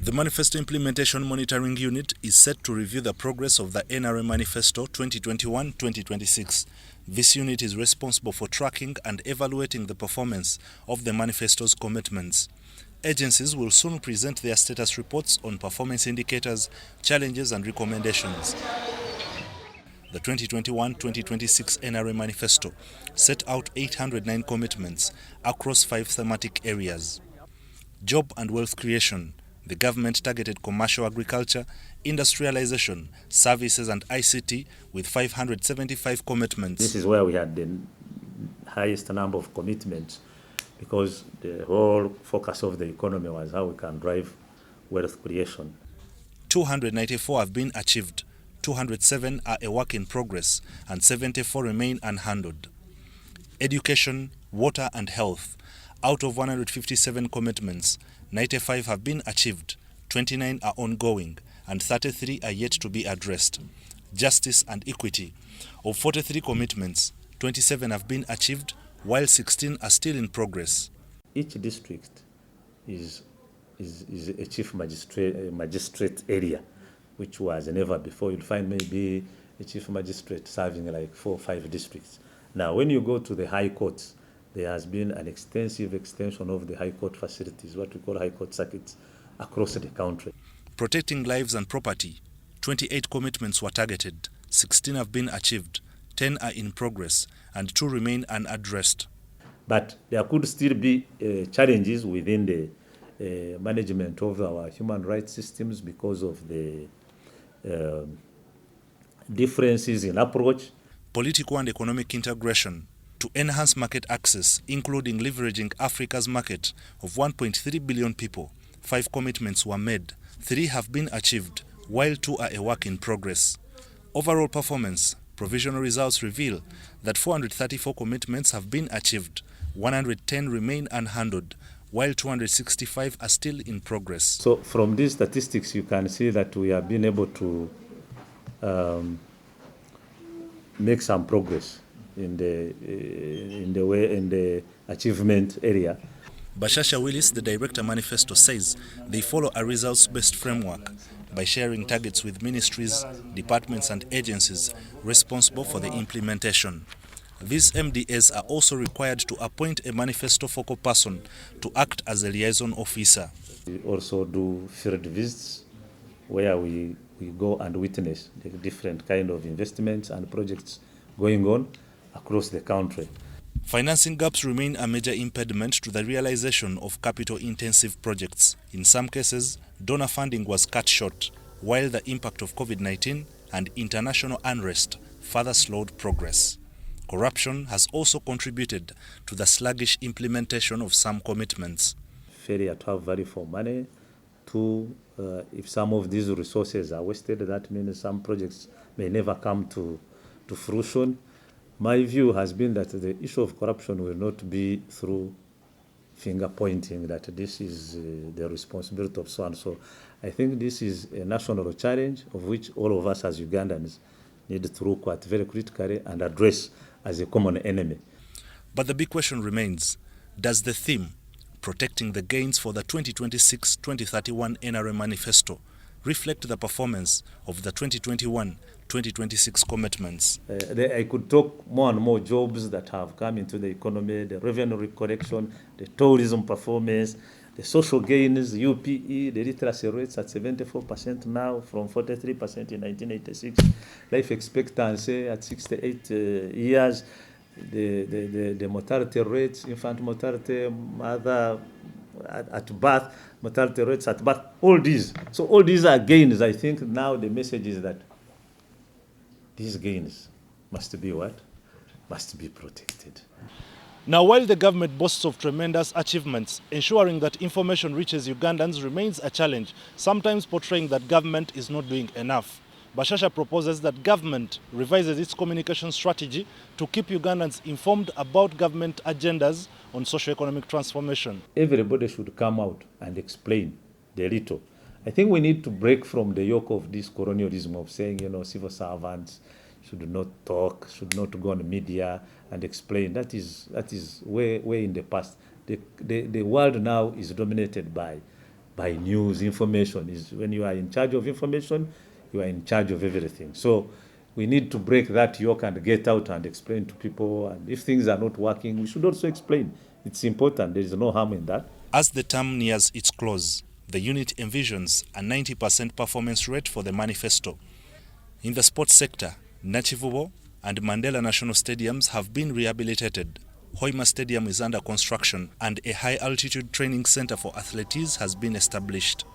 The Manifesto Implementation Monitoring Unit is set to review the progress of the NRM Manifesto 2021-2026. This unit is responsible for tracking and evaluating the performance of the manifesto's commitments. Agencies will soon present their status reports on performance indicators, challenges and recommendations. The 2021-2026 NRM Manifesto set out 809 commitments across 5 thematic areas. Job and wealth creation. The government targeted commercial agriculture, industrialization, services and ICT with 575 commitments. This is where we had the highest number of commitments because the whole focus of the economy was how we can drive wealth creation. 294 have been achieved, 207 are a work in progress, and 74 remain unhandled. Education, water and health. Out of 157 commitments, 95 have been achieved, 29 are ongoing, and 33 are yet to be addressed. Justice and equity. Of 43 commitments, 27 have been achieved, while 16 are still in progress. Each district is a chief magistrate area, which was never before. You'll find maybe a chief magistrate serving like 4 or 5 districts. Now, when you go to the high courts, there has been an extensive extension of the high court facilities, what we call high court circuits, across the country. Protecting lives and property. 28 commitments were targeted, 16 have been achieved, 10 are in progress, and 2 remain unaddressed. But there could still be challenges within the management of our human rights systems because of the differences in approach. Political and economic integration. To enhance market access, including leveraging Africa's market of 1.3 billion people, 5 commitments were made, 3 have been achieved, while 2 are a work in progress. Overall performance, provisional results reveal that 434 commitments have been achieved, 110 remain unhandled, while 265 are still in progress. So from these statistics, you can see that we have been able to make some progress in the achievement area. Bashasha Willis, the Director Manifesto, says they follow a results-based framework by sharing targets with ministries, departments and agencies responsible for the implementation. These MDAs are also required to appoint a manifesto focal person to act as a liaison officer. We also do field visits where we go and witness the different kind of investments and projects going on across the country. Financing gaps remain a major impediment to the realization of capital-intensive projects. In some cases, donor funding was cut short, while the impact of COVID-19 and international unrest further slowed progress. Corruption has also contributed to the sluggish implementation of some commitments. Failure to have value for money. 2, if some of these resources are wasted, that means some projects may never come to fruition. My view has been that the issue of corruption will not be through finger pointing that this is the responsibility of so and so. I think this is a national challenge of which all of us as Ugandans need to look at very critically and address as a common enemy. But the big question remains, does the theme, protecting the gains for the 2026-2031 NRM Manifesto, reflect the performance of the 2021-2026 commitments? I could talk more and more jobs that have come into the economy, the revenue collection, the tourism performance, the social gains, UPE, the literacy rates at 74% now from 43% in 1986, life expectancy at 68 years, the mortality rates, infant mortality, mother at birth, mortality rates at birth, all these. So all these are gains. I think now the message is that these gains must be what? Must be protected. Now, while the government boasts of tremendous achievements, ensuring that information reaches Ugandans remains a challenge, sometimes portraying that government is not doing enough. Bashasha proposes that government revises its communication strategy to keep Ugandans informed about government agendas on socio-economic transformation. Everybody should come out and explain the little. I think we need to break from the yoke of this colonialism of saying, civil servants should not talk, should not go on media and explain. That is way in the past. The world now is dominated by by news. Information is, when you are in charge of information, you are in charge of everything. So we need to break that yoke and get out and explain to people. And if things are not working, we should also explain. It's important. There is no harm in that. As the term nears its close, the unit envisions a 90% performance rate for the manifesto. In the sports sector, Nachivubo and Mandela National Stadiums have been rehabilitated. Hoima Stadium is under construction and a high-altitude training center for athletes has been established.